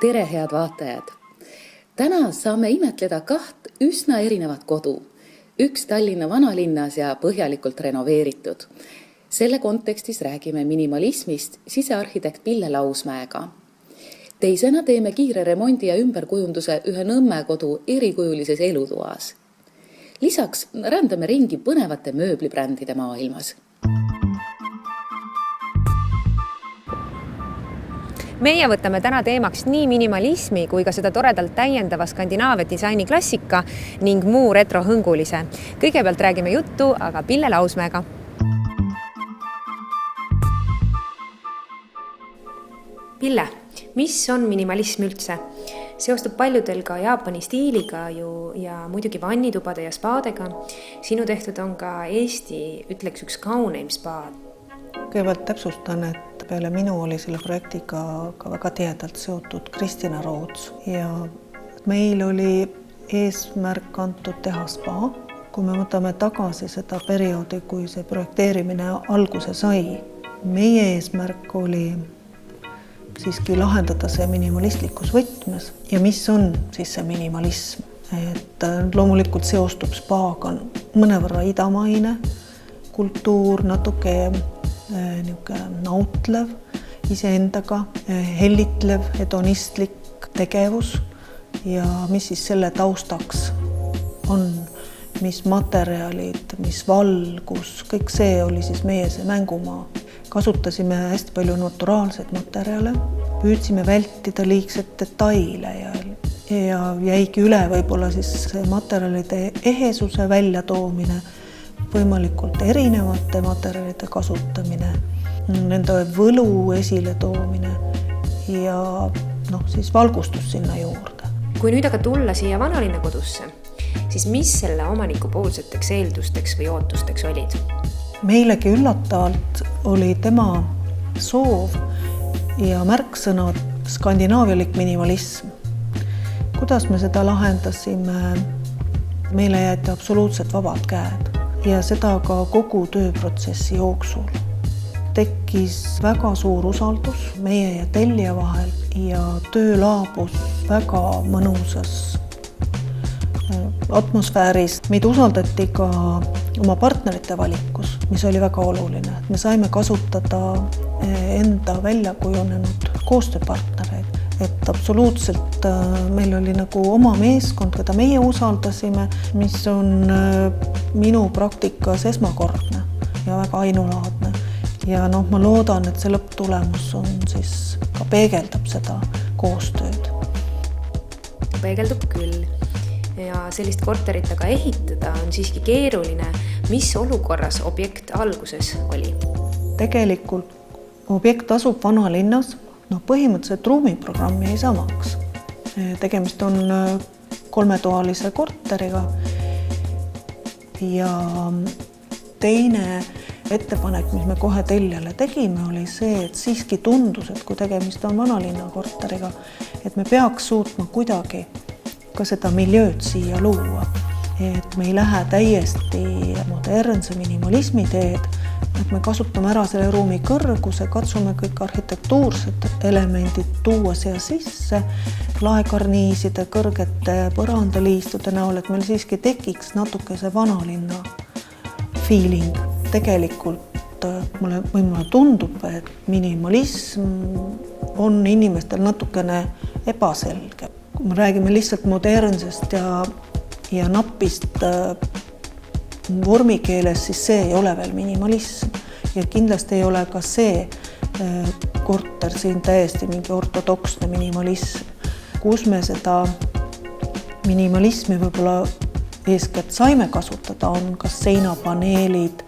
Tere, head vaatajad! Täna saame imetleda kaht üsna erinevat kodu. Üks Tallinna vanalinnas ja põhjalikult renoveeritud. Selle kontekstis räägime minimalismist sisearhitekt Pille Lausmäega. Teisena teeme kiire remondi ja ümberkujunduse ühe Nõmme kodu erikujulises elutoas. Lisaks rändame ringi põnevate mööblibrändide maailmas. Meie võtame täna teemaks nii minimalismi kui ka seda toredalt täiendava Skandinaavia disaini klassika ning muu retrohõngulise. Kõigepealt räägime juttu, aga Pille Lausmäega. Pille, mis on minimalism üldse? Seostub paljudel ka Jaapani stiiliga ja muidugi vannitubade ja spaadega. Sinu tehtud on ka Eesti, ütleks üks kauneim spaad. Kõigepealt täpsustan, et peale minu oli selle projektiga ka väga tihedalt seotud Kristina Roots ja meil oli eesmärk antud teha spa. Kui me võtame tagasi seda perioodi, kui see projekteerimine alguse sai, meie eesmärk oli siiski lahendada see minimalistlikus võtmes. Ja mis on siis see minimalism? Et loomulikult seostub spaaga mõnevõrra idamaine kultuur, natuke nautlev iseendaga, hellitlev, hedonistlik tegevus ja mis siis selle taustaks on, mis materjalid, mis valgus, kõik see oli siis meie see mängumaa. Kasutasime hästi palju naturaalseid materjale, püüdsime vältida liigset detaile ja jäigi üle võib-olla siis materjalide ehesuse väljatoomine, võimalikult erinevate materjalide kasutamine, nende võlu esile toomine ja siis valgustus sinna juurde. Kui nüüd aga tulla siia vanalinna kodusse, siis mis selle omaniku poolseteks eeldusteks või ootusteks olid? Meilegi üllatavalt oli tema soov ja märksõnad skandinaavialik minimalism. Kuidas me seda lahendasime? Meile jäeti absoluutselt vabad käed. Ja seda ka kogu tööprotsessi jooksul. Tekkis väga suur usaldus meie ja tellija vahel ja töö laabus väga mõnusas atmosfääris. Meid usaldati ka oma partnerite valikus, mis oli väga oluline. Me saime kasutada enda välja kujunenud koostööpartnereid. Et absoluutselt meil oli nagu oma meeskond, keda meie usaldasime, mis on minu praktikas esmakordne ja väga ainulaadne. Ja ma loodan, et see lõpptulemus on siis ka peegeldab seda koostööd. Peegeldub küll. Ja sellist korterit aga ehitada on siiski keeruline. Mis olukorras objekt alguses oli? Tegelikult objekt asub vanalinnas. Põhimõtteliselt ruumiprogrammi ei samaks. Tegemist on 3-toalise korteriga ja teine ettepanek, mis me kohe tellijale tegime, oli see, et siiski tundus, et kui tegemist on vanalinna korteriga, et me peaks suutma kuidagi ka seda miljööd siia luua. Et me ei lähe täiesti modernse minimalismi teed, et me kasutame ära selle ruumi kõrguse, katsume kõik arhitektuursed elemendid tuua siia sisse, laekarniiside, kõrgete põrandaliistude näol, et meil siiski tekiks natuke see vanalinna feeling. Tegelikult mulle tundub, et minimalism on inimestel natukene ebaselge. Kui me räägime lihtsalt modernsest ja napist vormikeeles, siis see ei ole veel minimalism. Ja kindlasti ei ole ka see korter siin täiesti mingi ortodoksne minimalism. Kus me seda minimalismi võib-olla eeskätt saime kasutada, on kas seinapaneelid,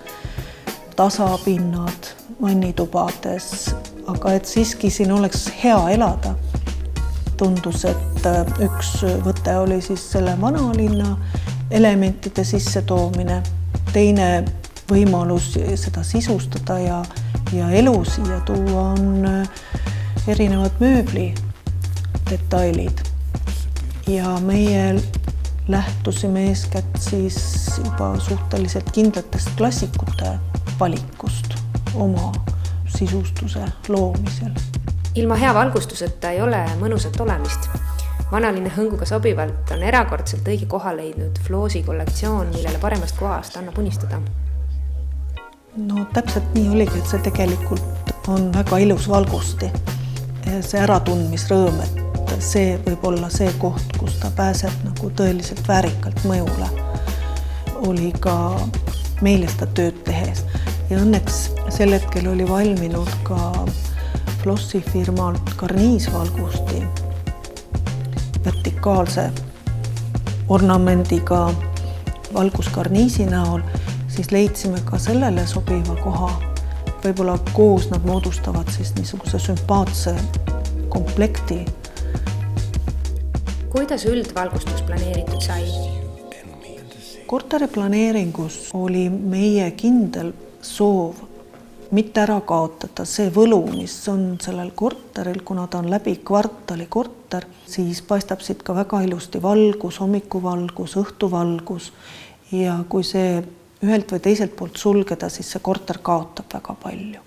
tasapinnad vannitubades, aga et siiski siin oleks hea elada. Tundus, et üks võte oli siis selle vanalinna elementide sisse toomine, teine võimalus seda sisustada ja elu siia tuua on erinevad mööbli detailid. Ja meie lähtusime eeskätt siis juba suhteliselt kindlatest klassikute valikust oma sisustuse loomisel. ilma hea valgustuseta ei ole mõnusat olemist. Vanalinna hõnguga sobivalt on erakordselt õige koha leidnud Floosi kollektsioon, millele paremast kohast annab unistada. No täpselt nii oligi, et see tegelikult on väga ilus valgusti. See äratundmisrõõm, et see võib olla see koht, kus ta pääseb nagu tõeliselt väärikalt mõjule. Oli ka meile seda tööd tehes. Ja õnneks sel hetkel oli valminud ka Flossi firmalt karniisvalgusti vertikaalse ornamendiga valguskarniisi näol, siis leidsime ka sellele sobiva koha. Võib-olla koos nad moodustavad siis niisuguse sümpaatse komplekti. Kuidas üldvalgustus planeeritud sai? Korteri planeeringus oli meie kindel soov mitte ära kaotada see võlu, mis on sellel korteril, kuna ta on läbi kvartali korter, siis paistab siit ka väga ilusti valgus, hommikuvalgus, õhtuvalgus ja kui see ühelt või teiselt poolt sulgeda, siis see korter kaotab väga palju.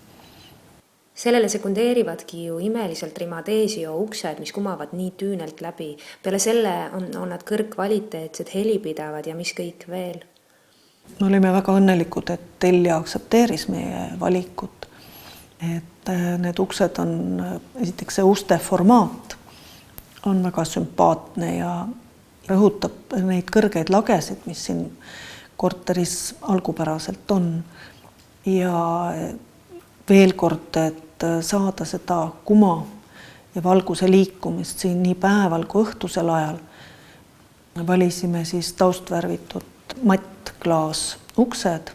Sellele sekundeerivadki ju imeliselt Rimadeesio uksed, mis kumavad nii tüünelt läbi. Peale selle on nad kõrgkvaliteetsed, helipidavad ja mis kõik veel. Me olime väga õnnelikud, et tellija aktsepteeris meie valikut. Et need uksed on, esiteks see uste formaat on väga sümpaatne ja rõhutab neid kõrgeid lagesid, mis siin korteris algupäraselt on. Ja veel kord, et saada seda kuma ja valguse liikumist siin nii päeval kui õhtusel ajal, valisime siis taustvärvitud mattklaas uksed,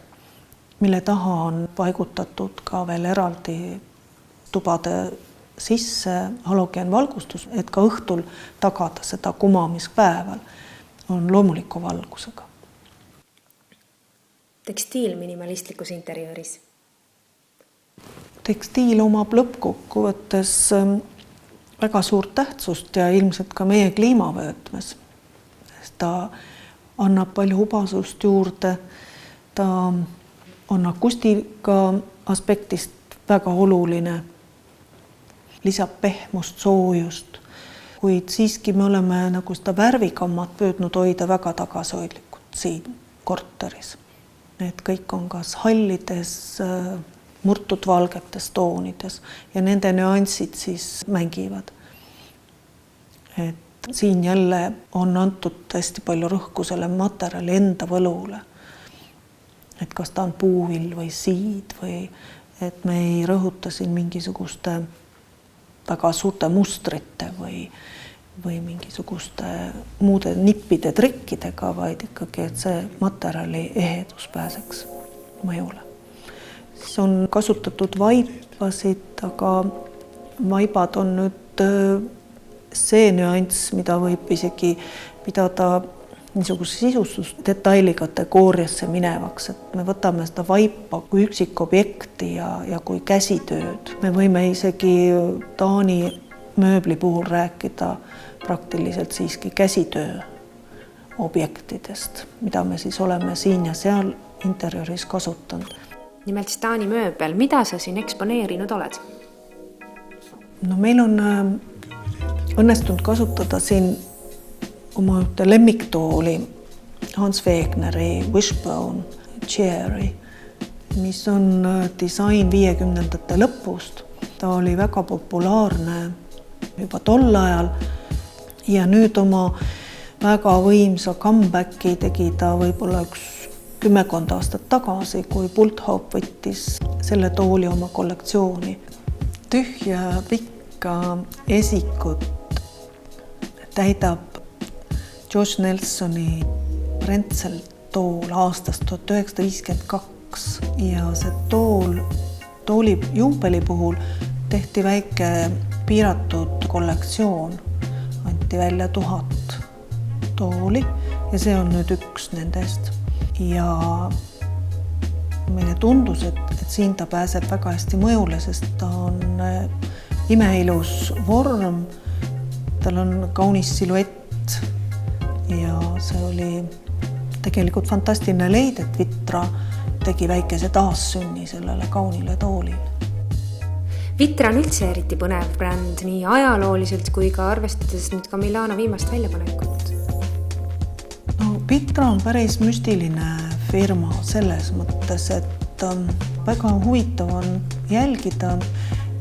mille taha on paigutatud ka veel eraldi tubade sisse halogeenvalgustus, et ka õhtul tagada seda kuma, mis päeval on loomuliku valgusega. Tekstiil minimalistlikus interjööris? Tekstiil omab lõppkokkuvõttes väga suurt tähtsust ja ilmselt ka meie kliimavöötmes. Ta annab palju hubasust juurde, ta on akustika aspektist väga oluline, lisab pehmust, soojust, kuid siiski me oleme nagu seda värvikammat püüdnud hoida väga tagasihoidlikult siin korteris. Need kõik on kas hallides, murtud valgetes toonides ja nende nüansid siis mängivad. Et siin jälle on antud hästi palju rõhku selle materjali enda võlule. Et kas ta on puuvill või siid või et me ei rõhuta siin mingisuguste väga suurte mustrite või mingisuguste muude nippide trikkidega, vaid ikkagi, et see materjali ehedus pääseks mõjule. Siis on kasutatud vaipasid, aga vaibad on nüüd see nüanss, mida võib isegi pidada niisuguse sisustusdetaili kategooriasse minevaks, et me võtame seda vaipa kui üksikobjekti ja kui käsitööd. Me võime isegi Taani mööbli puhul rääkida praktiliselt siiski käsitöö objektidest, mida me siis oleme siin ja seal interjööris kasutanud. Nimelt Taani mööbel, mida sa siin eksponeerinud oled? No meil on õnnestunud kasutada siin oma ühte lemmiktooli Hans Wegneri Wishbone Chairi, mis on disain 50ndate lõpust. Ta oli väga populaarne juba tol ajal ja nüüd oma väga võimsa comebacki tegi ta võib-olla 10 aastat tagasi, kui Bulthoff võttis selle tooli oma kollektsiooni. Tühja pikka esikut täidab George Nelsoni Brentsel tool aastast 1952 ja see tooli juubeli puhul tehti väike piiratud kollektsioon, anti välja 1000 tooli ja see on nüüd üks nendest. Ja meile tundus, et siin ta pääseb väga hästi mõjule, sest ta on imeilus vorm, tal on kaunis siluett ja see oli tegelikult fantastiline leid, et Vitra tegi väikese taassünni sellele kaunile toolile. Vitra on üldse eriti põnev bränd nii ajalooliselt kui ka arvestades nüüd ka Milano viimast väljapanekut. No, Vitra on päris müstiline firma selles mõttes, et väga huvitav on jälgida,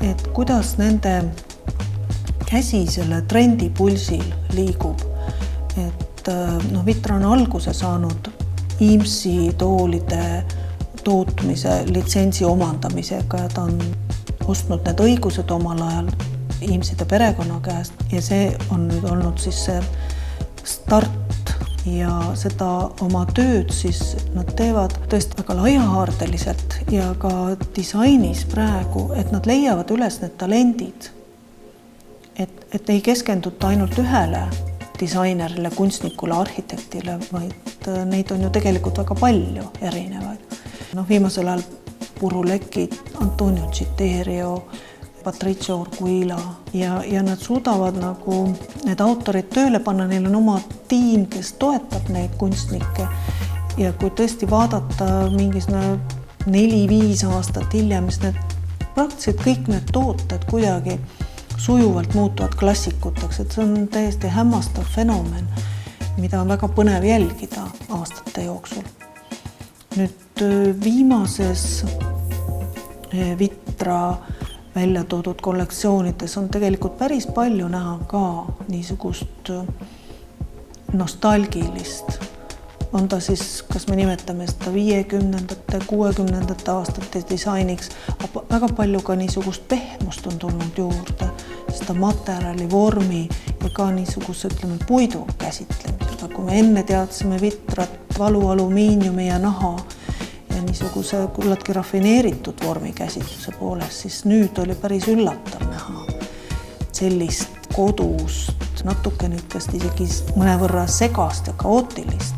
et kuidas nende käsi selle trendipulsil liigub. Et Vitra on alguse saanud IMSI toolide tootmise litsentsi omandamisega ja ta on ostnud need õigused omal ajal IMSide perekonna käest ja see on nüüd olnud siis see start ja seda oma tööd siis nad teevad tõesti väga laiahaardeliselt ja ka disainis praegu, et nad leiavad üles need talendid, et ei keskenduta ainult ühele disainerile, kunstnikule, arhitektile, vaid neid on ju tegelikult väga palju erinevaid. Viimasel ajal Purulekid, Antonio Citerio, Patricio Urquila ja nad suudavad nagu need autorid tööle panna, neil on oma tiim, kes toetab neid kunstnikke ja kui tõesti vaadata mingis 4-5 aastat hiljem, siis need praktiliselt kõik need tooted kuidagi sujuvalt muutuvad klassikuteks, et see on täiesti hämmastav fenomen, mida on väga põnev jälgida aastate jooksul. Nüüd viimases Vitra välja toodud kollektsioonides on tegelikult päris palju näha ka niisugust nostalgilist. On ta siis, kas me nimetame seda 50-ndate, 60-ndate aastate disainiks, väga palju ka niisugust pehmust on tulnud juurde, seda materjali, vormi ja ka niisuguse, ütleme, puidu käsitlemisega. Kui me enne teadsime Vitrat, valu, alumiiniumi ja naha ja niisuguse küllaltki rafineeritud vormi käsitluse poolest, siis nüüd oli päris üllatav näha sellist kodust, natuke niukest isegi mõnevõrra segast ja kaootilist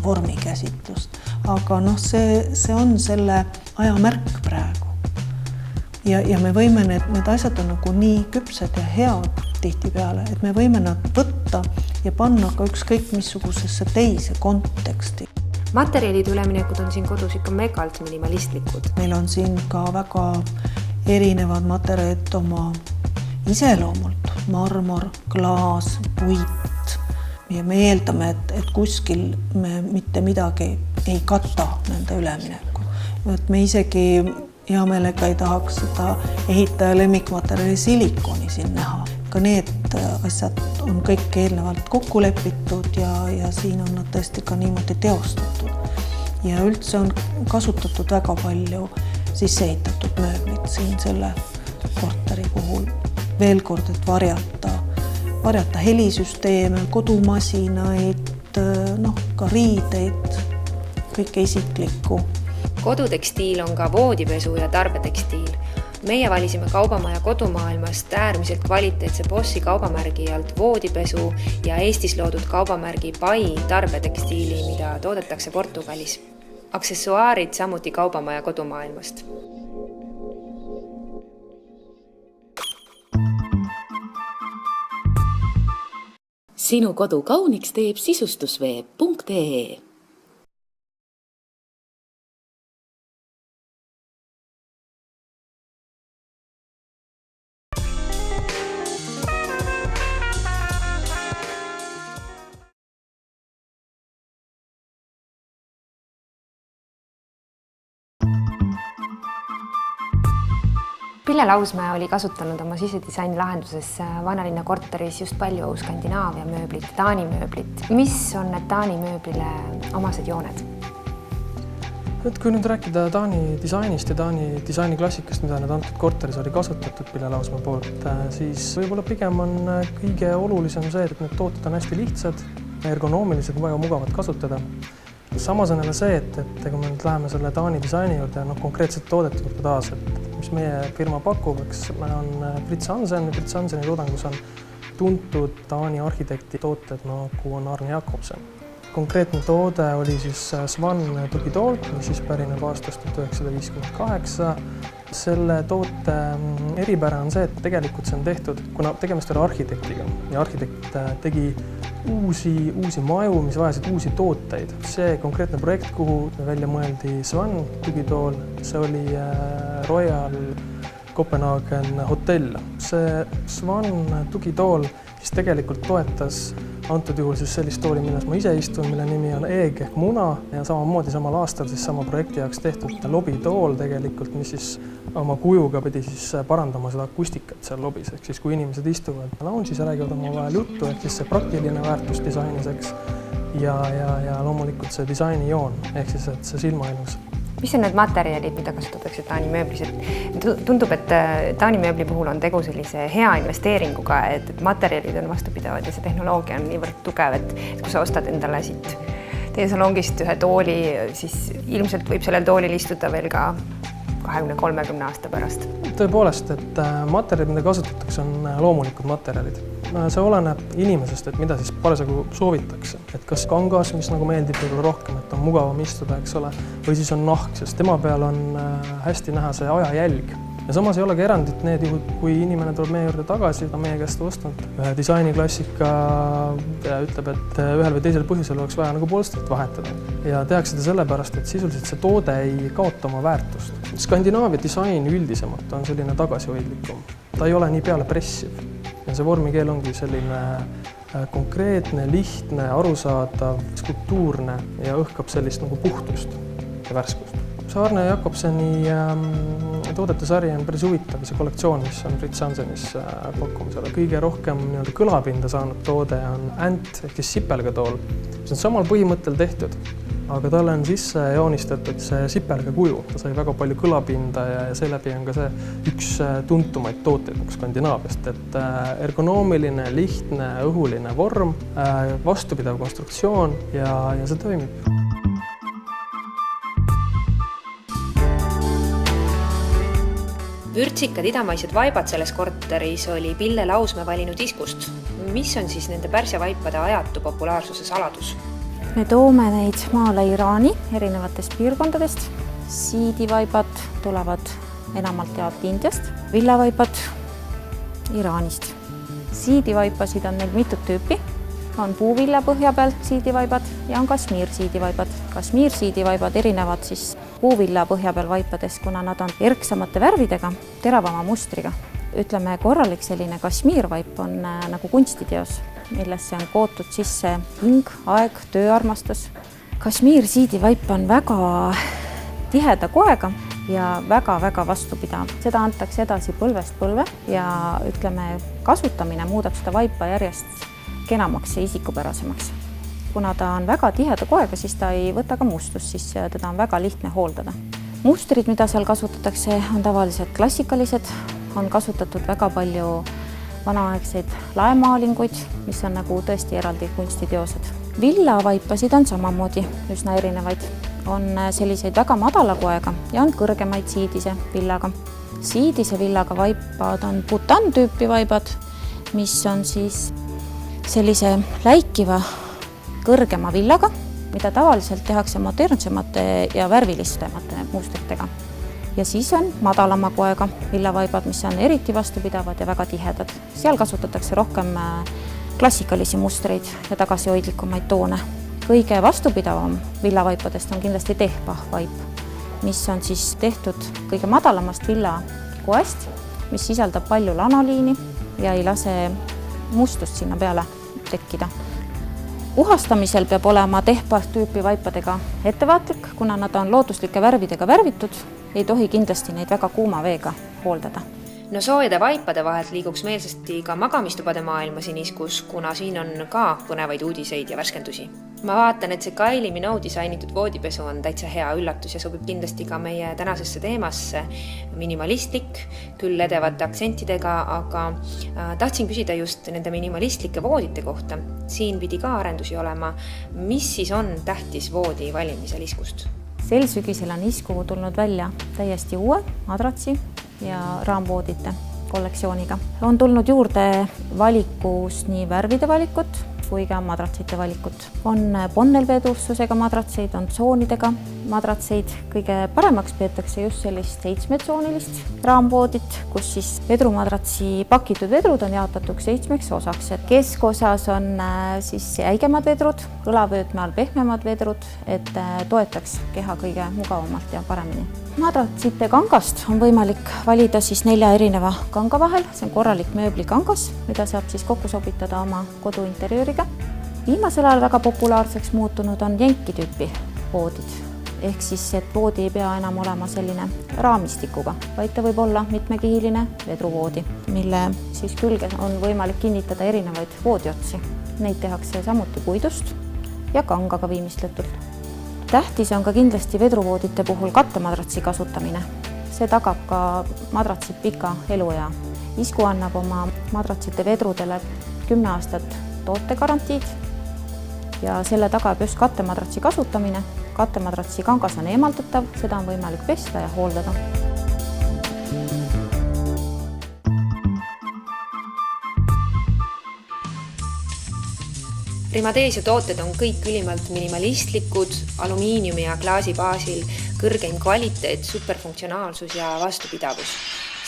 vormikäsitlust, aga see on selle aja märk praegu. Ja me võime need asjad on nagu nii küpsed ja head tihtipeale, et me võime nad võtta ja panna ka ükskõik missugusesse teise konteksti. Materjalid üleminekud on siin kodus ikka megalt minimalistlikud. Meil on siin ka väga erinevad materjalid oma iseloomult, marmor, klaas, puit. Ja me eeldame, et kuskil me mitte midagi ei kata nende ülemineku. Et me isegi hea meelega ei tahaks seda ehitaja lemmikmaterjali silikoni siin näha. Ka need asjad on kõik eelnevalt kokku lepitud ja siin on nad tõesti ka niimoodi teostatud. Ja üldse on kasutatud väga palju sisseehitatud mööblit siin selle korteri puhul. Veel kord, et varjata helisüsteeme, kodumasinaid, ka riideid, kõike isiklikku. Kodutekstiil on ka voodipesu ja tarbetekstiil. Meie valisime kaubamaja kodumaailmast äärmiselt kvaliteetse Bossi kaubamärgi alt voodipesu ja Eestis loodud kaubamärgi Pai tarbetekstiili, mida toodetakse Portugalis. Aksessuaarid samuti kaubamaja kodumaailmast. Sinu kodu kauniks teeb sisustusveeb.ee. Pille Lausmäe oli kasutanud oma sisedisaini lahenduses vanalinna korteris just palju Skandinaavia mööblit, Taani mööblit. Mis on need Taani mööblile omased jooned? Kui nüüd rääkida Taani disainist ja Taani disainiklassikast, mida need antud korteris oli kasutatud Pille Lausmäe poolt, siis võib-olla pigem on kõige olulisem see, et need tooted on hästi lihtsad, ergonoomilised, väga mugavad kasutada. Samas on jälle see, et kui me nüüd läheme selle Taani disaini juurde ja konkreetselt toodet juurde taas, mis meie firma pakub, on Fritz Hansen. Fritz Hanseni toodangus on tuntud Taani arhitekti tooted, nagu on Arne Jakobsen. Konkreetne toode oli siis Swan tugitool, mis siis pärineb aastast 1958. Selle toote eripära on see, et tegelikult see on tehtud, kuna tegemist oli arhitektiga ja arhitekt tegi uusi maju, mis vajasid uusi tooteid. See konkreetne projekt, kuhu välja mõeldi Swan tugitool, see oli Royal Kopenhaagen hotell. See Swan tugitool, mis tegelikult toetas antud juhul siis sellist tooli, milles ma ise istun, mille nimi on Egg ehk muna ja samamoodi samal aastal siis sama projekti jaoks tehtud lobitool tegelikult, mis siis oma kujuga pidi siis parandama seda akustikat seal lobis, ehk siis kui inimesed istuvad lounge'is ja räägivad omavahel juttu, ehk siis see praktiline väärtus disainiseks ja loomulikult see disainijoon, ehk siis et see silmailus. Mis on need materjalid, mida kasutatakse Taani mööblis? Tundub, et Taani mööbli puhul on tegu sellise hea investeeringuga, et materjalid on vastupidavad ja see tehnoloogia on niivõrd tugev, et kui sa ostad endale siit teie salongist ühe tooli, siis ilmselt võib sellel toolil istuda veel ka 20-30 aasta pärast. Tõepoolest, et materjalid, mida kasutatakse, on loomulikud materjalid. See oleneb inimesest, et mida siis parasjagu soovitakse. Et kas kangas, mis nagu meeldib võib-olla rohkem, et on mugavam istuda, eks ole, või siis on nahk, sest tema peal on hästi näha see ajajälg. Ja samas ei olegi erandit need juhud, kui inimene tuleb meie juurde tagasi, ta meie käest ostnud ühe disainiklassika ja ütleb, et ühel või teisel põhjusel oleks vaja nagu polstrit vahetada. Ja tehakse seda sellepärast, et sisuliselt see toode ei kaota oma väärtust. Skandinaavia disain üldisemalt on selline tagasihoidlikum. Ta ei ole nii peale pressiv. Ja see vormikeel ongi selline konkreetne, lihtne, arusaadav, skulptuurne ja õhkab sellist nagu puhtust ja värskust. Saarne Jakobseni toodetesari on päris huvitav, see kollektsioon, mis on Fritz Hansenis pakkumisele. Kõige rohkem kõlapinda saanud toode on Ant ehk siis sipelgatool, mis on samal põhimõttel tehtud, aga talle on sisse joonistatud see sipelga kuju. Ta sai väga palju kõlapinda ja seeläbi on ka see üks tuntumaid tooteid Skandinaaviast, et ergonoomiline, lihtne, õhuline vorm, vastupidav konstruktsioon ja see toimib. Vürtsikad idamaised vaibad selles korteris oli Pille Lausmäe valinud iskust. Mis on siis nende Pärsia vaipade ajatu populaarsuse saladus? Me toome neid maale Iraani erinevatest piirkondadest. Siidivaibad tulevad enamalt jaolt Indiast, villavaibad Iraanist. Siidivaipasid on neil mitut tüüpi. On puuvilla põhja pealt siidivaibad ja on kasmiirsiidivaibad. Kasmiirsiidivaibad erinevad siis puuvilla põhja peal vaipadest, kuna nad on erksamate värvidega, teravama mustriga. Ütleme, korralik selline kasmiirvaip on nagu kunstiteos, millesse on kootud sisse hing, aeg, tööarmastus. Kasmiirsiidivaip on väga tiheda koega ja väga-väga vastupidav. Seda antakse edasi põlvest põlve ja ütleme, kasutamine muudab seda vaipa järjest kenamaks ja isikupärasemaks. Kuna ta on väga tiheda koega, siis ta ei võta ka mustust, siis teda on väga lihtne hooldada. Mustrid, mida seal kasutatakse, on tavaliselt klassikalised, on kasutatud väga palju vanaaegseid laemaalinguid, mis on nagu tõesti eraldi kunstiteosed. Villavaipasid on samamoodi üsna erinevaid. On selliseid väga madala koega ja on kõrgemaid siidise villaga. Siidise villaga vaipad on Bhutan tüüpi vaibad, mis on siis sellise läikiva kõrgema villaga, mida tavaliselt tehakse modernsemate ja värvilistemate mustritega. Ja siis on madalama koega villavaibad, mis on eriti vastupidavad ja väga tihedad. Seal kasutatakse rohkem klassikalisi mustreid ja tagasihoidlikumaid toone. Kõige vastupidavam villavaipadest on kindlasti Tehpah vaip, mis on siis tehtud kõige madalamast villakoest, mis sisaldab palju lanoliini ja ei lase mustust sinna peale tekkida. Puhastamisel peab olema Tehpah tüüpi vaipadega ettevaatlik, kuna nad on looduslike värvidega värvitud, ei tohi kindlasti neid väga kuuma veega hooldada. No soojade vaipade vahelt liiguks meelsasti ka magamistubade maailma siin iskus, kuna siin on ka põnevaid uudiseid ja värskendusi. Ma vaatan, et see Kylie Minogue disainitud voodipesu on täitsa hea üllatus ja sobib kindlasti ka meie tänasesse teemasse. Minimalistlik, küll edevate aktsentidega, aga tahtsin küsida just nende minimalistlike voodite kohta. Siin pidi ka arendusi olema. Mis siis on tähtis voodi valimisel iskust? Sel sügisel on isku tulnud välja täiesti uue madratsi ja raamvoodite kollektsiooniga. On tulnud juurde valikus nii värvide valikut, kui ka madratsite valikut. On ponnelvedustusega madratseid, on tsoonidega madratseid. Kõige paremaks peetakse just sellist 7-tsoonilist raamvoodit, kus siis vedrumadratsi pakitud vedrud on jaotatud 7 osaks. Keskosas on siis jäigemad vedrud, õlavöötme all pehmemad vedrud, et toetaks keha kõige mugavamalt ja paremini. Madratsite kangast on võimalik valida siis 4 erineva kanga vahel. See on korralik mööblikangas, mida saab siis kokku sobitada oma kodu interjööriga. Viimasel ajal väga populaarseks muutunud on jenki tüüpi voodid. Ehk siis, et voodi ei pea enam olema selline raamistikuga, vaid ta võib olla mitmekihiline vedruvoodi, mille siis külge on võimalik kinnitada erinevaid voodiotsi. Neid tehakse samuti puidust ja kangaga viimistletult. Tähtis on ka kindlasti vedruvoodite puhul kattemadratsi kasutamine. See tagab ka madratsi pika eluea. Isku annab oma madratsite vedrudele 10 aastat tootegarantiid ja selle tagab just kattemadratsi kasutamine. Kattemadratsi kangas on eemaldatav, seda on võimalik pesta ja hooldada. Rimadeesio tooted on kõik ülimalt minimalistlikud, alumiiniumi ja klaasi baasil, kõrgeim kvaliteet, superfunktsionaalsus ja vastupidavus.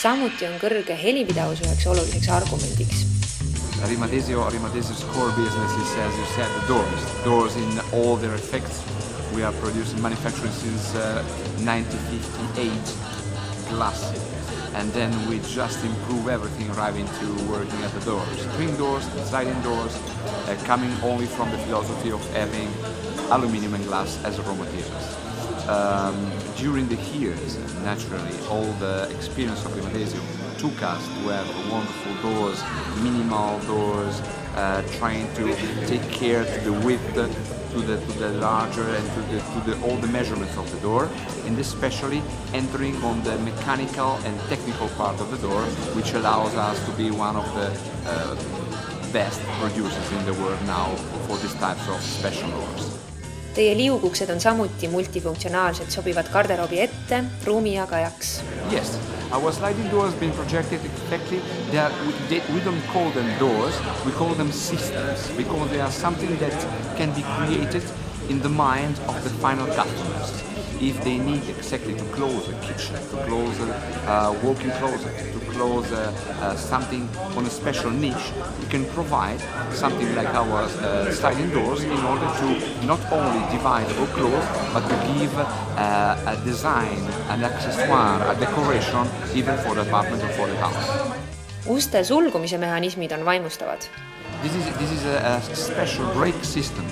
Samuti on kõrge helipidavus üheks oluliseks argumendiks. Rimadesio's core business is, as you said, the doors. Doors in all their effects. We are manufacturing since 1958 glass. And then we just improve everything arriving to working at the doors. Twin doors, sliding doors, coming only from the philosophy of having aluminum and glass as raw materials. During the years, naturally, all the experience of Rimadesio took us to have wonderful doors, minimal doors, trying to take care to the width, to the larger and to all the measurements of the door, and especially entering on the mechanical and technical part of the door, which allows us to be one of the best producers in the world now for these types of special doors. Teie liuguksed on samuti multifunktsionaalsed, sobivad garderoobi ette, ruumijagajaks. Yes, our sliding doors being projected exactly. We don't call them doors, we call them systems, because they are something that can be created in the mind of the final customers. If they need exactly to close a kitchen, to close a walk-in closet, to close something on a special niche, we can provide something like our sliding doors in order to not only divide or close, but to give a design, an accessoire, a decoration, even for the apartment or for the house. Uste sulgumise mehhanismid on vaimustavad. This is a special brake system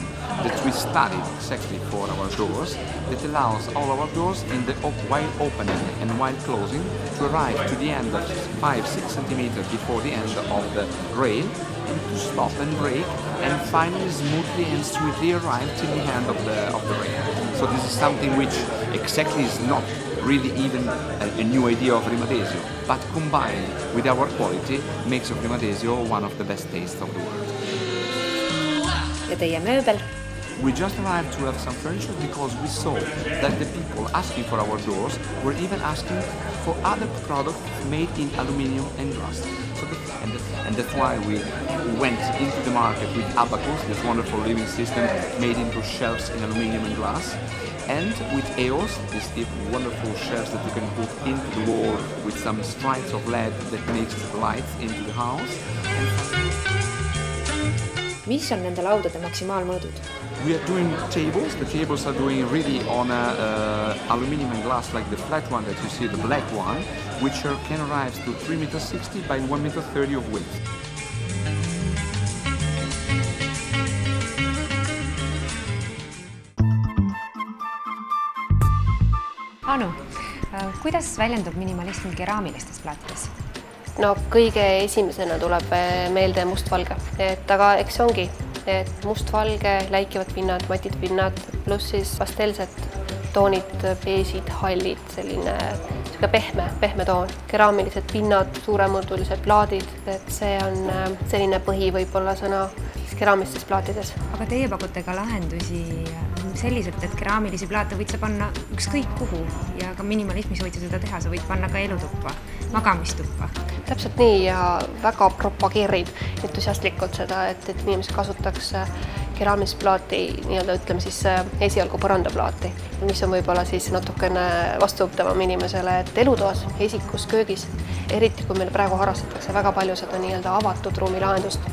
that we studied exactly for our doors that allows all our doors in the while opening and while closing to arrive to the end of 5-6 centimeters before the end of the rail and to stop and brake and finally smoothly and sweetly arrive to the end of the rail. So this is something which exactly is not really even a new idea of Rimadesio, but combined with our quality makes of Rimadesio one of the best tastes of the world. Ja teie mööbel? We just arrived to have some furniture because we saw that the people asking for our doors were even asking for other products made in aluminium and glass. And that's why we went into the market with Abacus, this wonderful living system made into shelves in aluminium and glass. And with EOS, these wonderful shelves that you can put into the wall with some stripes of LED that makes lights into the house. Mis on nende laudade maksimaalmõõdud? We are doing tables. The tables are doing really on aluminium and glass, like the flat one that you see, the black one, which can arrive to 3.60 meters by 1.30 meters of width. Anu, kuidas väljendub minimalism keraamilistes plaatides? No kõige esimesena tuleb meelde mustvalge, aga eks see ongi, et mustvalge, läikivad pinnad, matid pinnad, pluss siis pastellsed toonid, beesid, hallid, selline pehme toon. Keraamilised pinnad, suuremõõdulised plaadid, et see on selline põhi võib-olla sõna keraamilistes plaatides. Aga teie pakute ka lahendusi selliselt, et keraamilisi plaate võid sa panna ükskõik kuhu ja ka minimalismis võid sa seda teha, sa võid panna ka elutuppa, magamistuppa. täpselt nii ja väga propageerin entusiastlikult seda, et inimesed kasutaks keraamilist plaati, nii-öelda ütleme siis esialgu põrandaplaati, mis on võib-olla siis natukene vastuvõtavam inimesele, et elutoas, esikus, köögis, eriti kui meil praegu harrastatakse väga palju seda nii-öelda avatud ruumilahendust,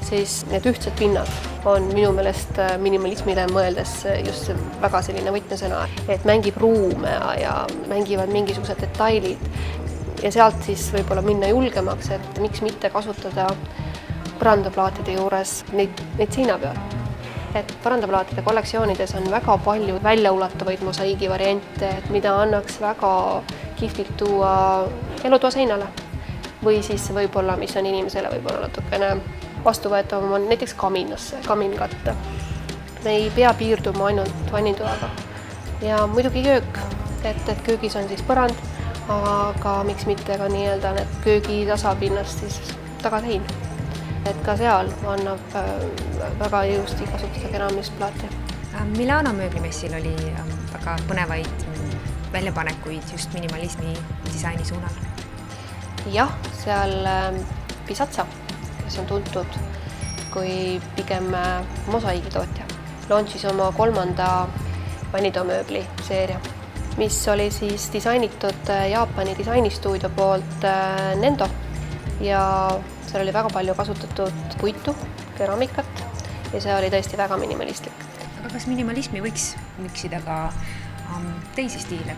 siis need ühtsed pinnad on minu meelest minimalismile mõeldes just väga selline võtmesõna, et mängib ruume ja mängivad mingisugused detailid ja sealt siis võib-olla minna julgemaks, et miks mitte kasutada põrandaplaatide juures neid seina peal. Et põrandaplaatide kollektsioonides on väga palju väljaulatuvaid mosaiigi variante, mida annaks väga kihvtilt tuua elutoa seinale või siis võib-olla, mis on inimesele võib-olla natukene vastuvõetavam, on näiteks kaminasse, kaminkatte. Me ei pea piirduma ainult vannitoaga ja muidugi köök, et köögis on siis põrand, aga miks mitte ka nii-öelda need köögi tasapinnast siis tagasein. Et ka seal annab väga ilusti kasutada keraamilist plaati. Milano mööblimessil oli väga põnevaid väljapanekuid just minimalismi disaini suunal. Jah, seal Pisatsa, kes on tuntud kui pigem mosaiigitootja, launchis oma 3. vannitoamööbli seeria, mis oli siis disainitud Jaapani disainistuudio poolt Nendo ja seal oli väga palju kasutatud puitu, keraamikat ja see oli tõesti väga minimalistlik. Aga kas minimalismi võiks miksida ka teisi stiile?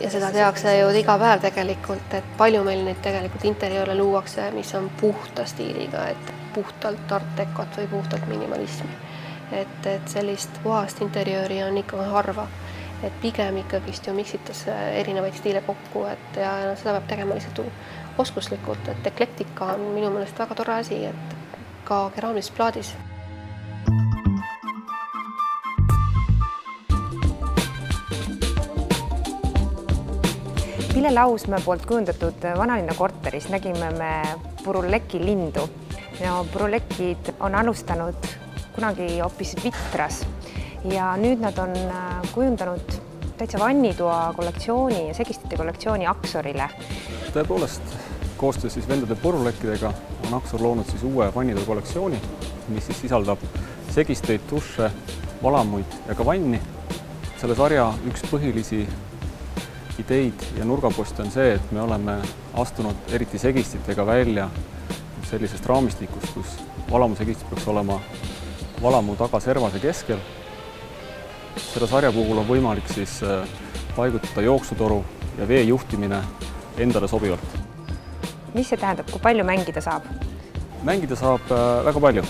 Ja seda tehakse ju iga päev tegelikult, et palju meil neid tegelikult interjööre luuakse, mis on puhta stiiliga, et puhtalt art decot või puhtalt minimalismi. Et sellist puhast interjööri on ikka harva, et pigem ikkagist ju miksitakse erinevaid stiile kokku, et ja seda peab tegema lihtsalt oskuslikult, et eklektika on minu meelest väga tore asi, et ka keraamilises plaadis. Pille Lausmäe poolt kujundatud vanalinna korteris nägime me Buruleki lindu ja Burulekid on alustanud kunagi hoopis Vitras ja nüüd nad on kujundanud täitsa vannitoa kollektsiooni ja segistite kollektsiooni Aksorile. Tõepoolest, koostöös siis vendade Burulekidega on Aksor loonud siis uue vannitoa kollektsiooni, mis siis sisaldab segisteid, duše, valamuid ja ka vanni. Selle sarja üks põhilisi ideid ja nurgapost on see, et me oleme astunud eriti segistitega välja sellisest raamistikust, kus valamusegistis peaks olema valamu taga servase keskel. Selle sarja puhul on võimalik siis paigutada jooksutoru ja vee juhtimine endale sobivalt. Mis see tähendab, kui palju mängida saab? Mängida saab väga palju.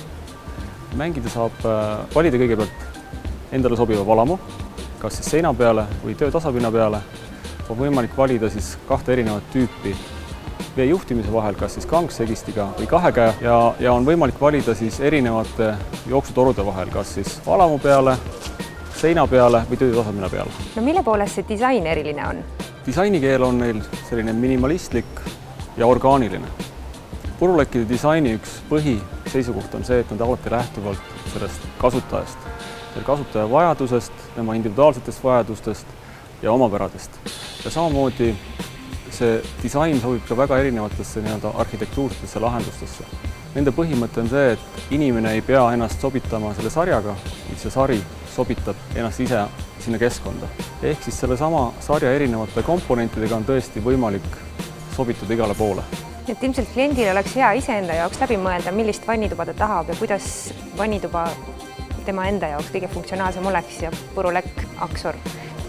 Mängida saab valida kõigepealt endale sobiva valamu, kas siis seina peale või töö tasapinna peale. On võimalik valida siis 2 erinevat tüüpi vee juhtimise vahel, kas siis kangsegistiga või 2 käe ja on võimalik valida siis erinevate jooksutorude vahel, kas siis valamu peale, seina peale või töö tasapinna peale. No mille poolest see disain eriline on? Disainikeel on neil selline minimalistlik ja orgaaniline. Burulekide disaini üks põhiseisukoht on see, et nad alati lähtuvalt sellest kasutajast, kasutaja vajadusest, tema individuaalsetest vajadustest ja omapäradest. Ja samamoodi see disain sobib ka väga erinevatesse arhitektuuritesse lahendustesse. Nende põhimõte on see, et inimene ei pea ennast sobitama selle sarjaga, vaid see sari sobitab ennast ise sinna keskkonda. Ehk siis selle sama sarja erinevate komponentidega on tõesti võimalik sobitada igale poole. Et ilmselt kliendil oleks hea iseenda jaoks läbi mõelda, millist vannituba ta tahab ja kuidas vannituba tema enda jaoks kõige funktsionaalsem oleks ja Burulek Aksor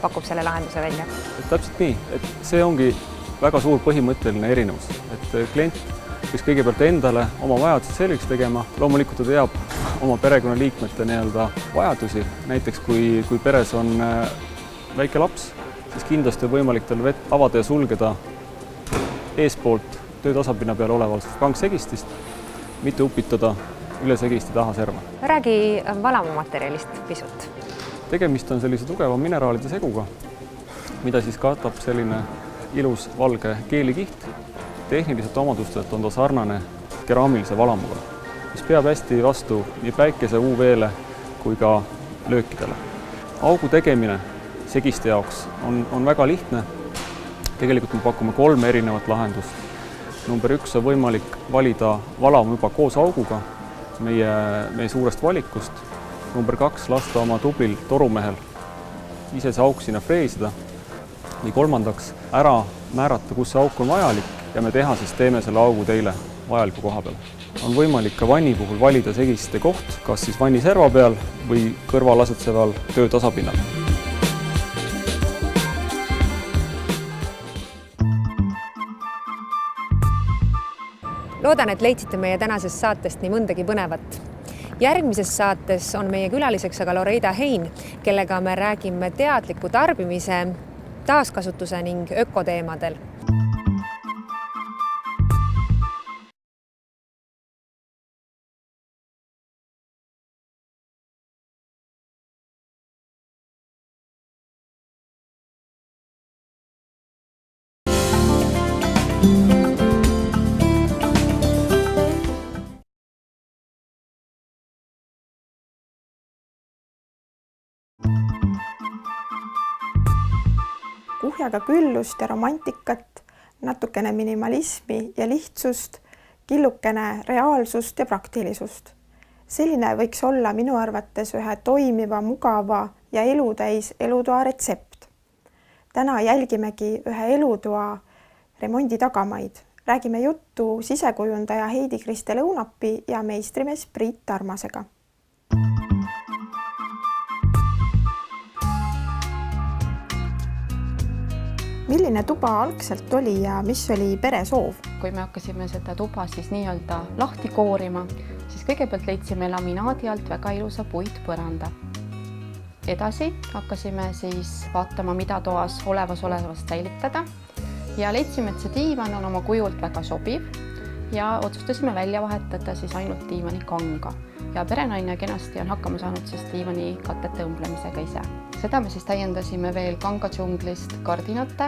pakub selle lahenduse välja. Täpselt nii, et see ongi väga suur põhimõtteline erinevus, et klient peaks kõigepealt endale oma vajadused selgeks tegema. Loomulikult ta teab oma perekonnaliikmete vajadusi, näiteks kui peres on väike laps, siis kindlasti on võimalik tal vett avada ja sulgeda eespoolt töö tasapinna peal olevalt kangsegistist, mitte upitada üle segisti taha serva. Räägi valamumaterjalist pisut. Tegemist on sellise tugeva mineraalide seguga, mida siis katab selline ilus valge keelikiht. Tehniliselt omadustelt on ta sarnane keraamilise valamuga, mis peab hästi vastu nii päikese UV-le kui ka löökidele. Augu tegemine segiste jaoks on väga lihtne. Tegelikult me pakume 3 erinevat lahendust. number 1 on võimalik valida valama juba koos auguga meie suurest valikust. Number 2, lasta oma tublil torumehel ise see auk sinna freesida. Või kolmandaks, ära määrata, kus see auk on vajalik ja me teeme selle augu teile vajaliku koha peal. On võimalik ka vanni puhul valida segiste koht, kas siis vanni serva peal või kõrval asetseval töö tasapinnal. Loodan, et leidsite meie tänasest saatest nii mõndagi põnevat. Järgmises saates on meie külaliseks aga Loreida Hein, kellega me räägime teadliku tarbimise, taaskasutuse ning ökoteemadel. Kuhjaga küllust ja romantikat, natukene minimalismi ja lihtsust, killukene reaalsust ja praktilisust. Selline võiks olla minu arvates ühe toimiva, mugava ja elutäis elutoa retsept. Täna jälgimegi ühe elutoa remondi tagamaid. Räägime juttu sisekujundaja Heidi-Kristel Õunapi ja meistrimees Priit Tarmasega. Milline tuba algselt oli ja mis oli pere soov? Kui me hakkasime seda tuba siis nii-öelda lahti koorima, siis kõigepealt leidsime laminaadi alt väga ilusa puitpõranda. Edasi hakkasime siis vaatama, mida toas olevast säilitada ja leidsime, et see diivan on oma kujult väga sobiv ja otsustasime välja vahetada siis ainult diivani kanga. Ja perenaine kenasti on hakkama saanud siis diivani katete õmblemisega ise. Seda me siis täiendasime veel kangajunglist kardinate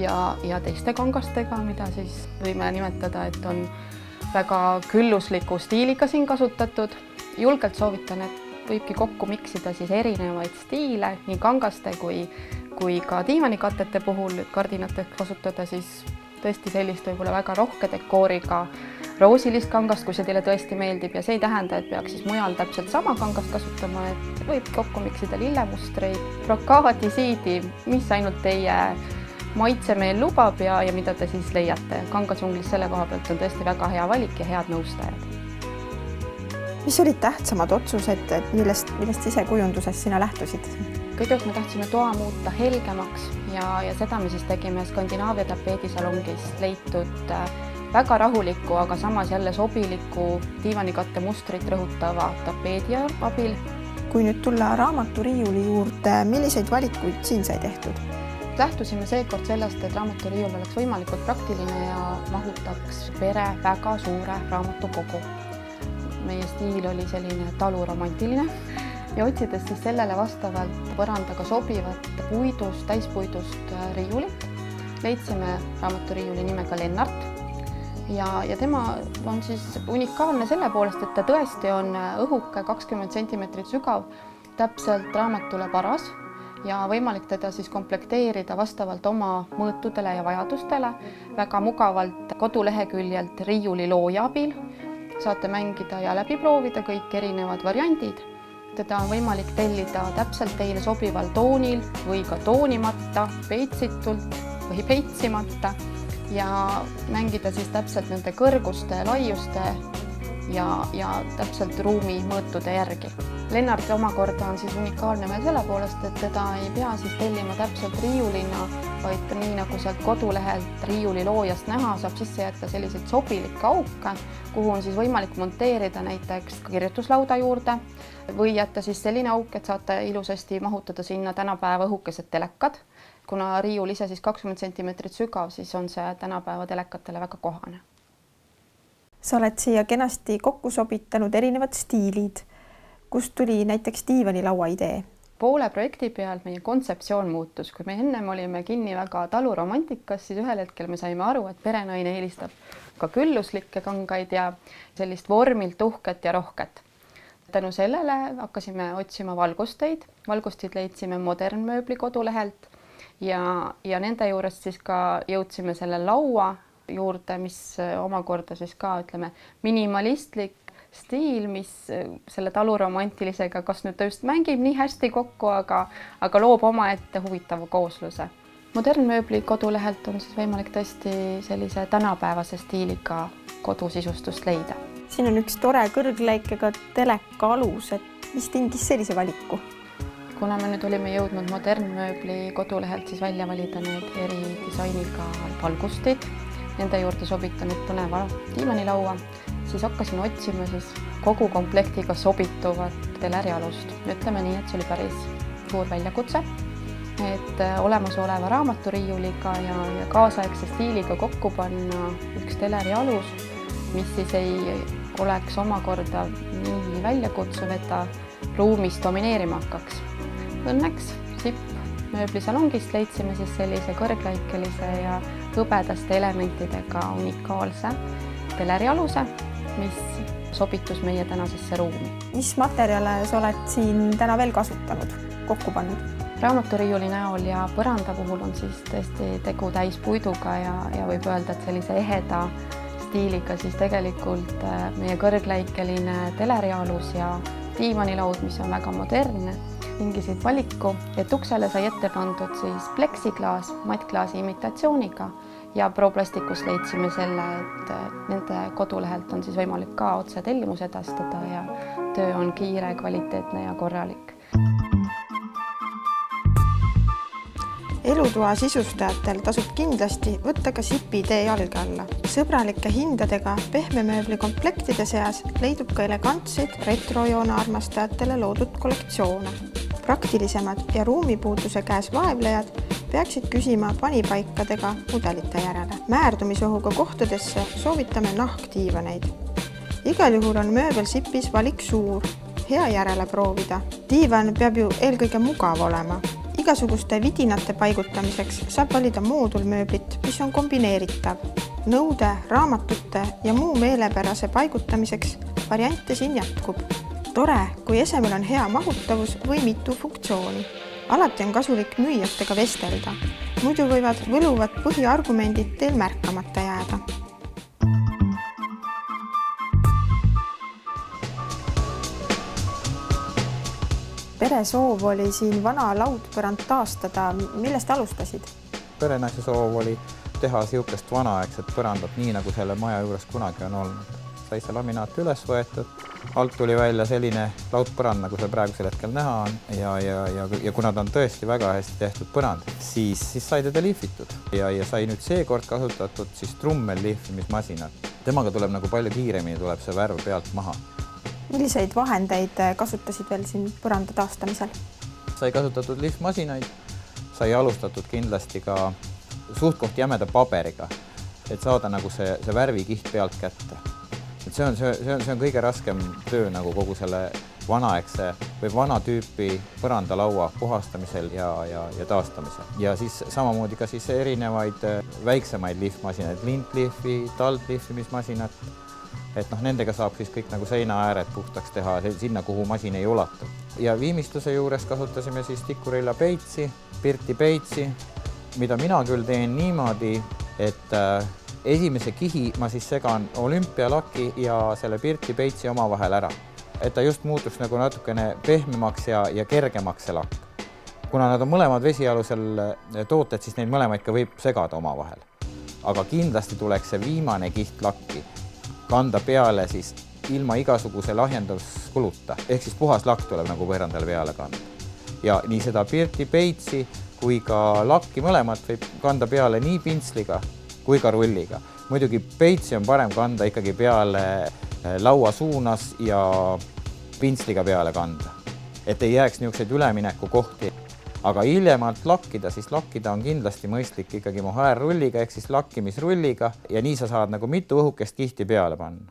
ja teiste kangastega, mida siis võime nimetada, et on väga küllusliku stiiliga siin kasutatud. Julgelt soovitan, et võibki kokku miksida siis erinevaid stiile, nii kangaste kui ka diivanikatete puhul kardinateks kasutada siis tõesti sellist võib-olla väga rohke dekooriga roosilist kangast, kui see teile tõesti meeldib ja see ei tähenda, et peaks siis mujal täpselt sama kangast kasutama, et võib kokku miksida lillemustreid, brokaadi, siidi, mis ainult teie maitsemeel lubab ja mida te siis leiate. Kangajunglis selle koha pealt on tõesti väga hea valik ja head nõustajad. Mis olid tähtsamad otsused, millest sisekujunduses sina lähtusid? Kõigepealt me tahtsime toa muuta helgemaks ja seda me siis tegime Skandinaavia tapeedisalongist leitud väga rahuliku, aga samas jälle sobiliku diivanikatte mustrit rõhutava tapeedi abil. Kui nüüd tulla raamaturiiuli juurde, milliseid valikuid siin sai tehtud? Lähtusime seekord sellest, et raamaturiiul oleks võimalikult praktiline ja mahutaks pere väga suure raamatukogu. Meie stiil oli selline taluromantiline ja otsides siis sellele vastavalt põrandaga sobivat täispuidust riiulit, leidsime raamaturiiuli nimega Lennart. Ja tema on siis unikaalne selle poolest, et ta tõesti on õhuke 20 cm sügav, täpselt raamatule paras ja võimalik teda siis komplekteerida vastavalt oma mõõtudele ja vajadustele väga mugavalt koduleheküljelt riiuli looja abil. Saate mängida ja läbi proovida kõik erinevad variandid. Teda on võimalik tellida täpselt teile sobival toonil või ka toonimata, peitsitult või peitsimata ja mängida siis täpselt nende kõrguste, laiuste ja täpselt ruumi mõõtude järgi. Lennart omakorda on siis unikaalne veel selle poolest, et teda ei pea siis tellima täpselt riiulina, vaid nii nagu sealt kodulehelt riiuli loojast näha, saab sisse jätta selliseid sobilikke auke, kuhu on siis võimalik monteerida näiteks kirjutuslauda juurde või jätta siis selline auk, et saate ilusasti mahutada sinna tänapäeva õhukesed telekad. Kuna riiul ise siis 20 cm sügav, siis on see tänapäeva telekatele väga kohane. Sa oled siia kenasti kokku sobitanud erinevad stiilid. Kust tuli näiteks diivanilaua idee? Poole projekti peal meie kontseptsioon muutus. Kui me ennem olime kinni väga taluromantikas, siis ühel hetkel me saime aru, et perenaine eelistab ka külluslikke kangaid ja sellist vormilt uhket ja rohket. Tänu sellele hakkasime otsima valgusteid. Valgusteid leidsime Modern Mööbli kodulehelt ja nende juurest siis ka jõudsime selle laua juurde, mis omakorda siis ka ütleme minimalistlik stiil, mis selle taluromantilisega, kas nüüd ta just mängib nii hästi kokku, aga loob omaette huvitava koosluse. Modernmööbli kodulehelt on siis võimalik tõesti sellise tänapäevase stiiliga kodusisustust leida. Siin on üks tore kõrgläikega teleka alus, et mis tingis sellise valiku? Kuna me nüüd olime jõudnud Modernmööbli kodulehelt siis välja valida need eridisainiga valgustid, nende juurde sobitanud põneva diivanilaua, siis hakkasin otsima siis kogu komplektiga sobituvat telerialust. Ütleme nii, et see oli päris suur väljakutse, et olemasoleva raamaturiiuliga ja kaasaegse stiiliga kokku panna üks telerialus, mis siis ei oleks omakorda nii väljakutsuv, et ta ruumis domineerima hakkaks. Õnneks Sipp mööblisalongist leidsime siis sellise kõrgläikelise ja hõbedaste elementidega unikaalse telerialuse, mis sobitus meie tänasesse ruumi. Mis materjale sa oled siin täna veel kasutanud, kokku pannud? Raamaturiiuli näol ja põranda puhul on siis tõesti tegu täispuiduga ja võib öelda, et sellise eheda stiiliga siis tegelikult meie kõrgläikeline telerialus ja diivanilaud, mis on väga modernne, tingisid valiku, et uksele sai ette pandud siis pleksiklaas mattklaasi imitatsiooniga ja ProPlasticus leidsime selle, et nende kodulehelt on siis võimalik ka otse tellimus edastada ja töö on kiire, kvaliteetne ja korralik. Elutoa sisustajatel tasub kindlasti võtta ka Sipi idee jalge alla. Sõbralike hindadega pehmemööbli komplektide seas leidub ka elegantseid retrojoone armastajatele loodud kollektsioone. Praktilisemad ja ruumipuuduse käes vaevlejad peaksid küsima panipaikadega mudelite järele. Määrdumisohuga kohtadesse soovitame nahkdiivaneid. Igal juhul on mööbel Sipis valik suur, hea järele proovida. Diivan peab ju eelkõige mugav olema. Igasuguste vidinate paigutamiseks saab valida moodulmööblit, mis on kombineeritav. Nõude, raamatute ja muu meelepärase paigutamiseks variante siin jätkub. Tore, kui esemel on hea mahutavus või mitu funktsiooni. Alati on kasulik müüjatega vestelda. Muidu võivad võluvad põhiargumendid teil märkamata jääda. Pere soov oli siin vana laudpõrand taastada. Millest alustasid? Perenaise soov oli teha siukest vanaaegset põrandat nii, nagu selle maja juures kunagi on olnud. Sai see laminaat üles võetud, alt tuli välja selline laudpõrand, nagu see praegusel hetkel näha on ja kuna ta on tõesti väga hästi tehtud põrand, siis sai teda lihvitud ja sai nüüd seekord kasutatud siis trummel lihvimismasinat. Temaga tuleb nagu palju kiiremini, tuleb see värv pealt maha. Milliseid vahendeid kasutasid veel siin põranda taastamisel? Sai kasutatud lihvmasinaid, sai alustatud kindlasti ka suhtkoht jämeda paberiga, et saada nagu see värvikiht pealt kätte. Et see on kõige raskem töö nagu kogu selle vanaaegse või vana tüüpi põrandalaua puhastamisel ja taastamisel. Ja siis samamoodi ka siis erinevaid väiksemaid lihvmasinaid, lintlihvi, taldlihvimismasinat. Et nendega saab siis kõik nagu seina ääred puhtaks teha sinna, kuhu masin ei ulatu. Ja viimistluse juures kasutasime siis Tikkurilla peitsi, Pirti peitsi, mida mina küll teen niimoodi, et esimese kihi ma siis segan olümpialaki ja selle Pirti peitsi omavahel ära. Et ta just muutuks nagu natukene pehmemaks ja kergemaks see lakk. Kuna nad on mõlemad vesialusel tooted, siis neid mõlemaid ka võib segada omavahel. Aga kindlasti tuleks see viimane kiht lakki kanda peale siis ilma igasuguse lahjenduskuluta. Ehk siis puhas lakk tuleb nagu põrandale peale kanda. Ja nii seda Pirti peitsi kui ka lakki mõlemat võib kanda peale nii pintsliga kui ka rulliga. Muidugi peitsi on parem kanda ikkagi peale laua suunas ja pintsliga peale kanda. Et ei jääks niisuguseid ülemineku kohti. Aga hiljemalt lakkida, siis lakkida on kindlasti mõistlik ikkagi mohairrulliga ehk siis lakkimisrulliga ja nii sa saad nagu mitu õhukest kihti peale panna.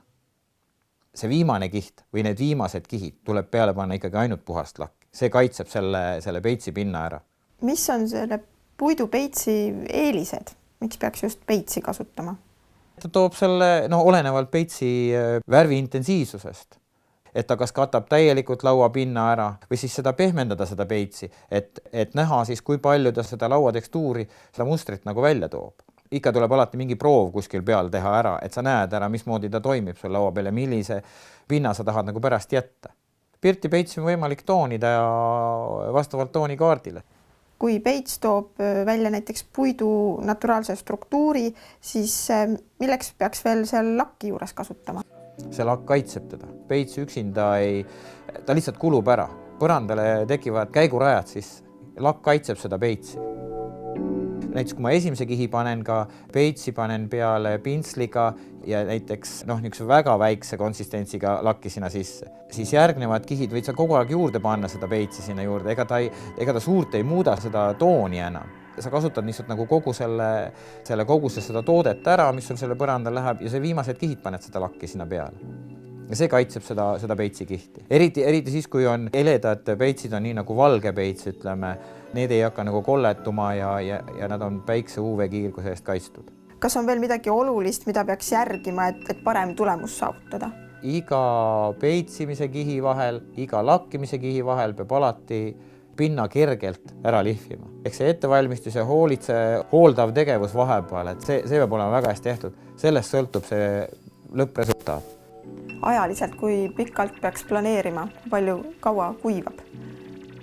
See viimane kiht või need viimased kihid tuleb peale panna ikkagi ainult puhast lakki. See kaitseb selle peitsi pinna ära. Mis on selle puidupeitsi eelised? Miks peaks just peitsi kasutama? Ta toob selle olenevalt peitsi värvi intensiivsusest. Et ta kas katab täielikult laua pinna ära või siis seda pehmendada seda peitsi, et näha siis, kui palju ta seda laua tekstuuri, seda mustrit nagu välja toob. ikka tuleb alati mingi proov kuskil peal teha ära, et sa näed ära, mismoodi ta toimib sul laua peal ja millise pinna sa tahad nagu pärast jätta. Pirti peitsi on võimalik toonida ja vastavalt toonikaardile. Kui peits toob välja näiteks puidu naturaalse struktuuri, siis milleks peaks veel seal lakki juures kasutama? See lakk kaitseb teda. Peits üksinda ta lihtsalt kulub ära. Põrandale tekivad käigurajad sisse. Lakk kaitseb seda peitsi. Näiteks kui ma esimese kihi panen ka peitsi panen peale pintsliga ja näiteks niisuguse väga väikse konsistentsiga lakki sinna sisse, siis järgnevad kihid võid sa kogu aeg juurde panna seda peitsi sinna juurde. Ega ta suurt ei muuda seda tooni enam. Sa kasutad lihtsalt nagu kogu selle koguse seda toodet ära, mis sul selle põrandal läheb ja see viimased kihid paned seda lakki sinna peale. Ja see kaitseb seda peitsi kihti. Eriti siis, kui on eledad peitsid on nii nagu valge peits, ütleme, need ei hakka nagu kolletuma ja nad on päikse UV-kiirguse eest kaitstud. Kas on veel midagi olulist, mida peaks järgima, et parem tulemus saavutada? Iga peitsimise kihi vahel, iga lakkimise kihi vahel peab alati pinna kergelt ära lihvima. Ehk see ettevalmistus ja hooldav tegevus vahepeal, et see peab olema väga hästi tehtud. Sellest sõltub see lõppresultaat. Ajaliselt, kui pikalt peaks planeerima, palju kaua kuivab?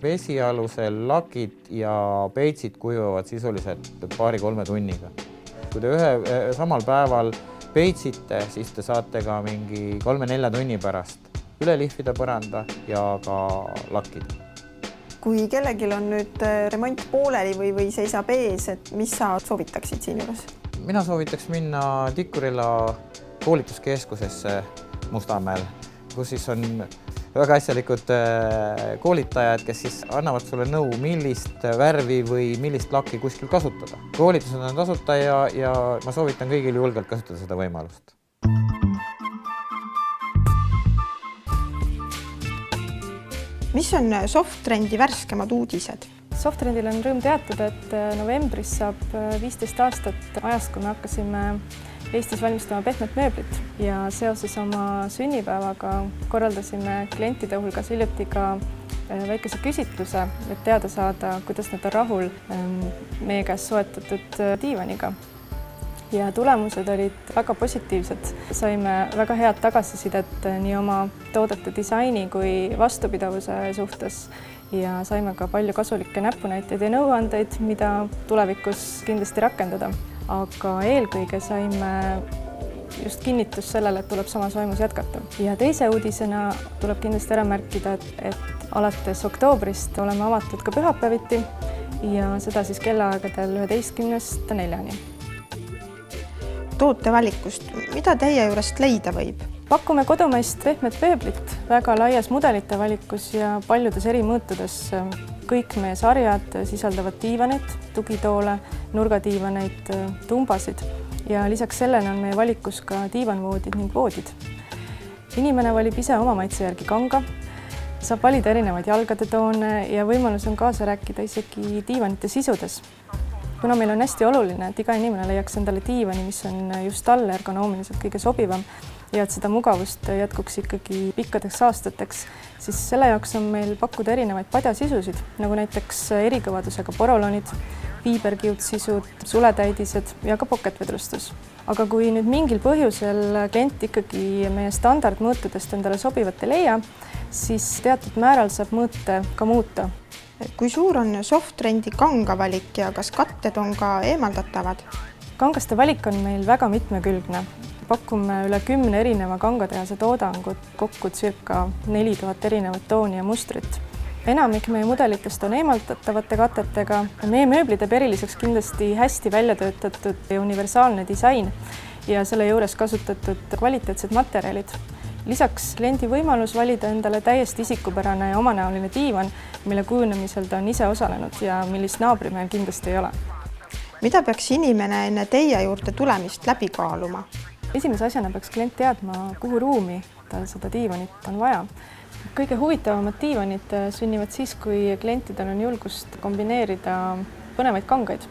Vesialusel lakid ja peitsid kuivavad sisuliselt 2-3 tunniga. Kui te samal päeval peitsite, siis te saate ka mingi 3-4 tunni pärast üle lihvida põranda ja ka lakkida. Kui kellelgi on nüüd remont pooleli või seisab ees, et mis sa soovitaksid siin juures? Mina soovitaks minna Tikkurila koolituskeskusesse Mustamäel, kus siis on väga asjalikud koolitajad, kes siis annavad sulle nõu, millist värvi või millist lakki kuskil kasutada. Koolitused on tasuta ja ma soovitan kõigil julgelt kasutada seda võimalust. Mis on Softrendi värskemad uudised? Softrendil on rõõm teatada, et novembris saab 15 aastat ajast, kui me hakkasime Eestis valmistama pehmet mööblit ja seoses oma sünnipäevaga korraldasime klientide hulgas hiljuti ka väikese küsitluse, et teada saada, kuidas nad on rahul meie käest soetatud diivaniga. Ja tulemused olid väga positiivsed. Saime väga head tagasisidet nii oma toodete disaini kui vastupidavuse suhtes ja saime ka palju kasulikke näpunäiteid ja nõuandeid, mida tulevikus kindlasti rakendada. Aga eelkõige saime just kinnitus sellele, et tuleb samas vaimus jätkata. Ja teise uudisena tuleb kindlasti ära märkida, et alates oktoobrist oleme avatud ka pühapäeviti ja seda siis kellaaegadel 11-4. Tootevalikust, mida teie juurest leida võib? Pakume kodumaist pehmet mööblit väga laias mudelite valikus ja paljudes eri mõõtudes. Kõik meie sarjad sisaldavad diivaneid, tugitoole, nurgadiivaneid, tumbasid ja lisaks sellele on meie valikus ka diivanvoodid ning voodid. Inimene valib ise oma maitse järgi kanga, saab valida erinevaid jalgade toone ja võimalus on kaasa rääkida isegi diivanite sisudes. Kuna meil on hästi oluline, et iga inimene leiaks endale diivani, mis on just talle ergonoomiliselt kõige sobivam ja et seda mugavust jätkuks ikkagi pikkadeks aastateks, siis selle jaoks on meil pakkuda erinevaid padjasisusid, nagu näiteks erikõvadusega porolonid, piiberkiutsisud, suletäidised ja ka pocketvedlustus. Aga kui nüüd mingil põhjusel klient ikkagi meie standardmõõtudest endale sobivat ei leia, siis teatud määral saab mõõte ka muuta. Kui suur on Softrendi kangavalik ja kas katted on ka eemaldatavad? Kangaste valik on meil väga mitmekülgne. Pakume üle 10 erineva kangatehase toodangut, kokku circa 4000 erinevat tooni ja mustrit. Enamik meie mudelitest on eemaldatavate katetega. Meie mööbli teeb eriliseks kindlasti hästi välja töötatud ja universaalne disain ja selle juures kasutatud kvaliteetsed materjalid. Lisaks kliendi võimalus valida endale täiesti isikupärane ja omanäoline diivan, mille kujunemisel ta on ise osalenud ja millist naabri meil kindlasti ei ole. Mida peaks inimene enne teie juurde tulemist läbi kaaluma? Esimese asjana peaks klient teadma, kuhu ruumi tal seda diivanit on vaja. Kõige huvitavamad diivanid sünnivad siis, kui klientidel on julgust kombineerida põnevaid kangaid.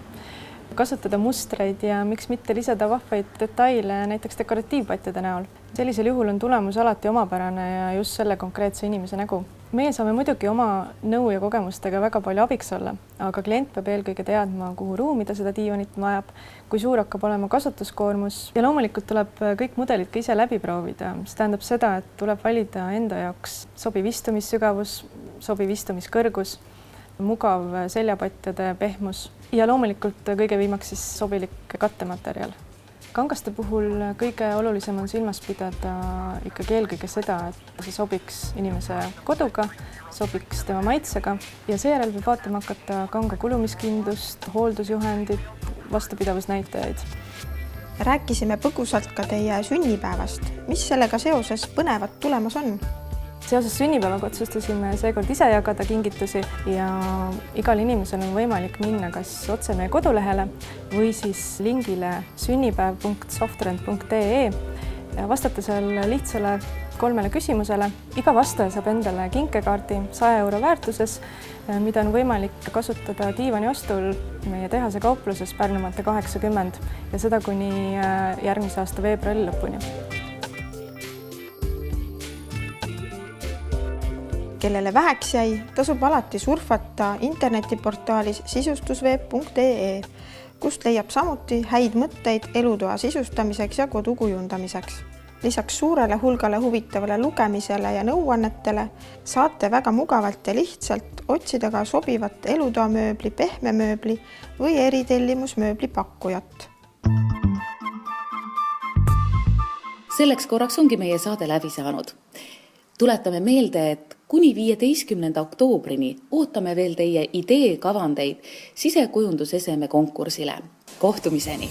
kasutada mustreid ja miks mitte lisada vahvaid detaile näiteks dekoratiivpatjade näol. Sellisel juhul on tulemus alati omapärane ja just selle konkreetse inimese nägu. Meie saame muidugi oma nõu ja kogemustega väga palju abiks olla, aga klient peab eelkõige teadma, kuhu ruumi ta seda diivanit vajab, kui suur hakkab olema kasutuskoormus ja loomulikult tuleb kõik mudelid ka ise läbi proovida. See tähendab seda, et tuleb valida enda jaoks sobiv istumissügavus, sobiv istumiskõrgus, mugav seljapatjade pehmus ja loomulikult kõige viimaks siis sobilik kattematerjal. Kangaste puhul kõige olulisem on silmas pidada ikkagi eelkõige seda, et see sobiks inimese koduga, sobiks tema maitsega ja seejärel võib vaatama hakata kanga kulumiskindlust, hooldusjuhendit, vastupidavusnäitajaid. Rääkisime põgusalt ka teie sünnipäevast. Mis sellega seoses põnevat tulemas on? Seoses sünnipäevaga otsustasime seekord ise jagada kingitusi ja igal inimesel on võimalik minna kas otse meie kodulehele või siis lingile sünnipäev.softrent.ee ja vastata seal lihtsale 3 küsimusele. Iga vastaja saab endale kinkekaardi 100 € väärtuses, mida on võimalik kasutada diivani ostul meie tehase kaupluses Pärnumaantee 80 ja seda kuni järgmise aasta veebruari lõpuni. Kellele väheks jäi, tasub alati surfata internetiportaalis sisustusveeb.ee, kust leiab samuti häid mõtteid elutoa sisustamiseks ja kodu kujundamiseks. Lisaks suurele hulgale huvitavale lugemisele ja nõuannetele saate väga mugavalt ja lihtsalt otsida ka sobivat elutoamööbli, pehmemööbli või eritellimusmööbli pakkujat. Selleks korraks ongi meie saade läbi saanud. Tuletame meelde, et kuni 15. oktoobrini ootame veel teie idee kavandeid sisekujunduseseme konkursile. Kohtumiseni!